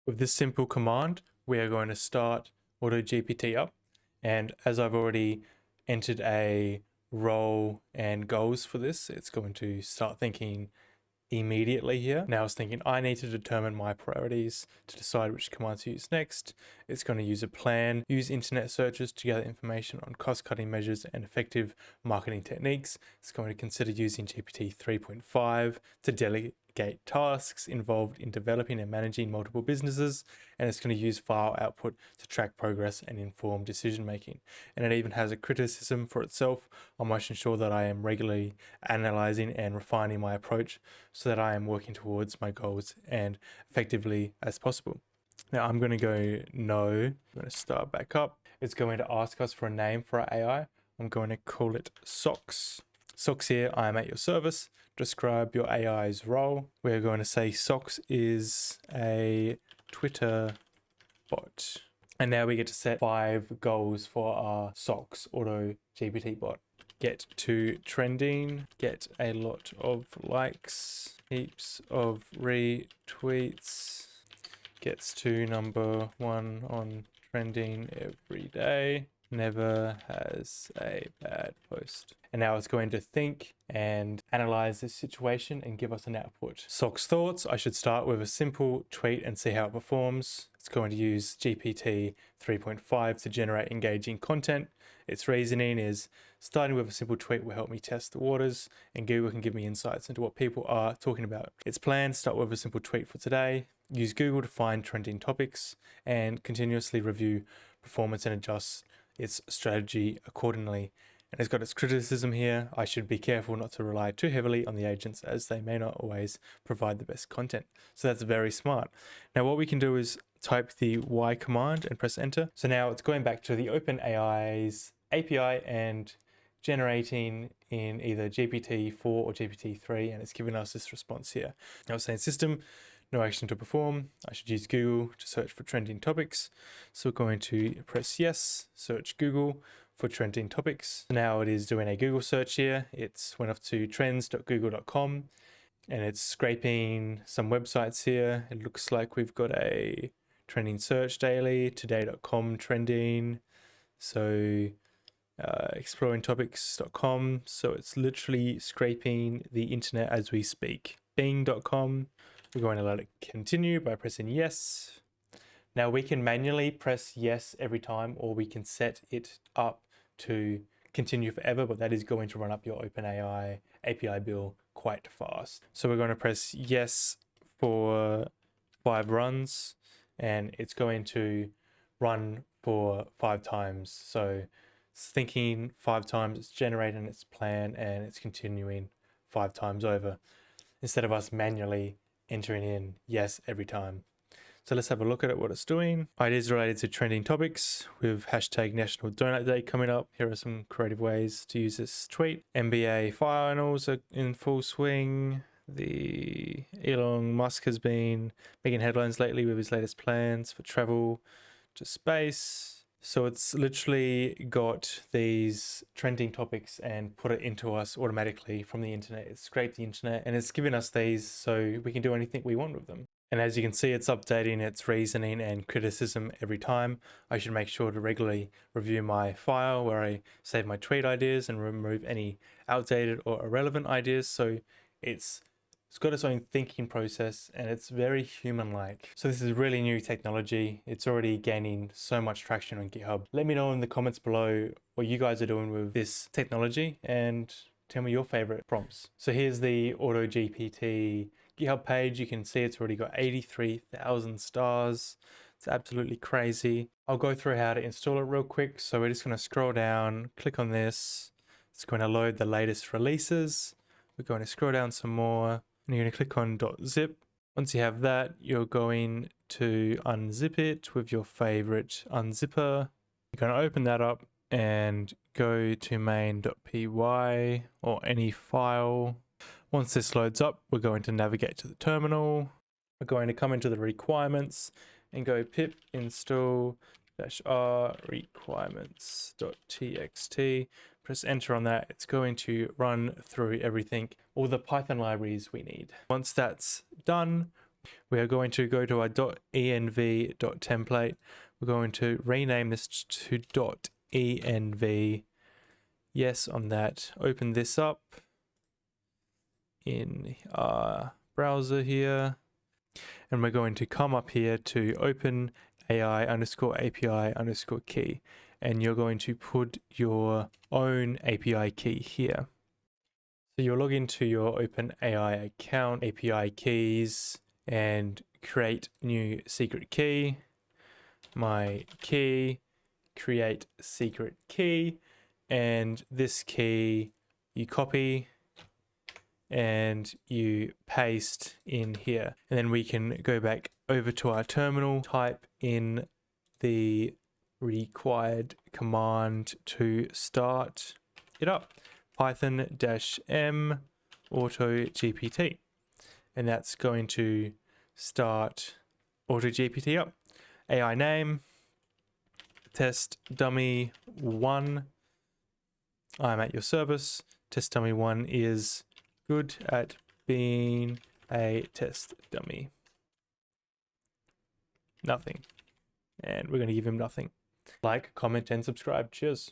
With this simple command, we are going to start AutoGPT up. And as I've already entered a role and goals for this, it's going to start thinking immediately here. Now it's thinking I need to determine my priorities to decide which commands to use next. It's going to use a plan, use internet searches to gather information on cost-cutting measures and effective marketing techniques. It's going to consider using GPT 3.5 to delegate tasks involved in developing and managing multiple businesses, and it's going to use file output to track progress and inform decision making. And it even has a criticism for itself. I must ensure that I am regularly analyzing and refining my approach so that I am working towards my goals and effectively as possible. Now I'm going to go no. I'm going to start back up. It's going to ask us for a name for our AI. I'm going to call it Socks. Socks here, I am at your service. Describe your AI's role. We're going to say Socks is a Twitter bot. And now we get to set 5 goals for our Socks Auto GPT bot. Get to trending, get a lot of likes, heaps of retweets, gets to number 1 on trending every day, never has a bad post. And now it's going to think and analyze this situation and give us an output. Socks thoughts, I should start with a simple tweet and see how it performs. It's going to use GPT 3.5 to generate engaging content. Its reasoning is starting with a simple tweet will help me test the waters, and Google can give me insights into what people are talking about. Its plan, start with a simple tweet for today, use Google to find trending topics, and continuously review performance and adjust its strategy accordingly. And it's got its criticism here. I should be careful not to rely too heavily on the agents as they may not always provide the best content. So that's very smart. Now what we can do is type the Y command and press enter. So now it's going back to the OpenAI's API and generating in either GPT-4 or GPT-3, and it's giving us this response here. Now it's saying system, no action to perform. I should use Google to search for trending topics. So we're going to press yes, search Google for trending topics. Now it is doing a Google search here. It's went off to trends.google.com and it's scraping some websites here. It looks like we've got a trending search daily, today.com trending. So exploringtopics.com. So it's literally scraping the internet as we speak. Bing.com. We're going to let it continue by pressing yes. Now we can manually press yes every time, or we can set it up to continue forever, but that is going to run up your OpenAI API bill quite fast. So we're going to press yes for 5 runs, and it's going to run for 5 times. So it's thinking 5 times, it's generating its plan, and it's continuing 5 times over, instead of us manually entering in yes every time. So let's have a look at it, what it's doing. Ideas related to trending topics with hashtag National Donut Day coming up. Here are some creative ways to use this tweet. NBA finals are in full swing. The Elon Musk has been making headlines lately with his latest plans for travel to space. So it's literally got these trending topics and put it into us automatically from the internet. It's scraped the internet and it's given us these so we can do anything we want with them. And as you can see, it's updating its reasoning and criticism every time. I should make sure to regularly review my file where I save my tweet ideas and remove any outdated or irrelevant ideas. So it's got its own thinking process and it's very human-like. So this is really new technology. It's already gaining so much traction on GitHub. Let me know in the comments below what you guys are doing with this technology and tell me your favorite prompts. So here's the AutoGPT GitHub page. You can see it's already got 83,000 stars. It's absolutely crazy. I'll go through how to install it real quick. So we're just going to scroll down, click on this. It's going to load the latest releases. We're going to scroll down some more. And you're going to click on .zip. Once you have that, you're going to unzip it with your favorite unzipper. You're going to open that up and go to main.py or any file. Once this loads up, we're going to navigate to the terminal. We're going to come into the requirements and go pip install -r requirements.txt. Press enter on that. It's going to run through everything, all the Python libraries we need. Once that's done, We are going to go to our .env.template. We're going to rename this to .env. Yes on that. Open this up in our browser here. And we're going to come up here to open AI_API_key. And you're going to put your own API key here. So you'll log into your OpenAI account, API keys, and create new secret key. My key, create secret key, and this key you copy and you paste in here. And then we can go back over to our terminal, type in the required command to start it up. Python-m AutoGPT. And that's going to start AutoGPT up. AI name, test dummy 1. I'm at your service. Test dummy 1 is good at being a test dummy. Nothing. And we're going to give him nothing. Like, comment, and subscribe. Cheers.